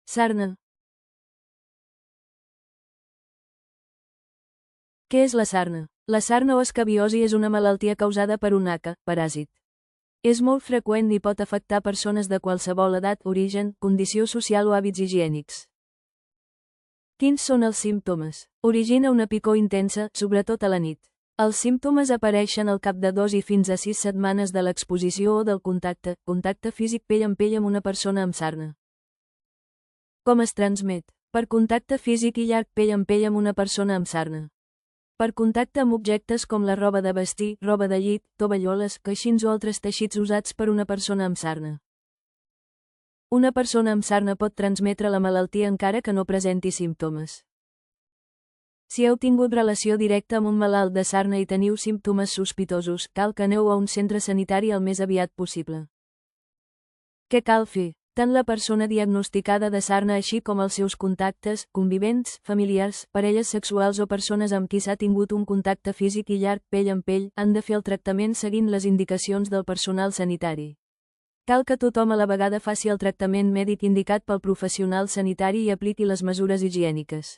Sarna. Què és la sarna? La sarna o escabiosi és una malaltia causada per un paràsit. És molt freqüent i pot afectar persones de qualsevol edat, origen, condició social o hàbits higiènics. Quins són els símptomes? Origina una picor intensa, sobretot a la nit. Els símptomes apareixen al cap de 2 i fins a 6 setmanes de l'exposició o del contacte físic pell amb pell amb una persona amb sarna. Com es transmet? Per contacte físic i llarg pell amb pell amb una persona amb sarna. Per contacte amb objectes com la roba de vestir, roba de llit, tovalloles, coixins o altres teixits usats per una persona amb sarna. Una persona amb sarna pot transmetre la malaltia encara que no presenti símptomes. Si heu tingut relació directa amb un malalt de sarna i teniu símptomes sospitosos, cal que aneu a un centre sanitari el més aviat possible. Què cal fer? Tant la persona diagnosticada de sarna així com els seus contactes, convivents, familiars, parelles sexuals o persones amb qui s'ha tingut un contacte físic i llarg pell amb pell han de fer el tractament seguint les indicacions del personal sanitari. Cal que tothom a la vegada faci el tractament mèdic indicat pel professional sanitari i apliqui les mesures higièniques.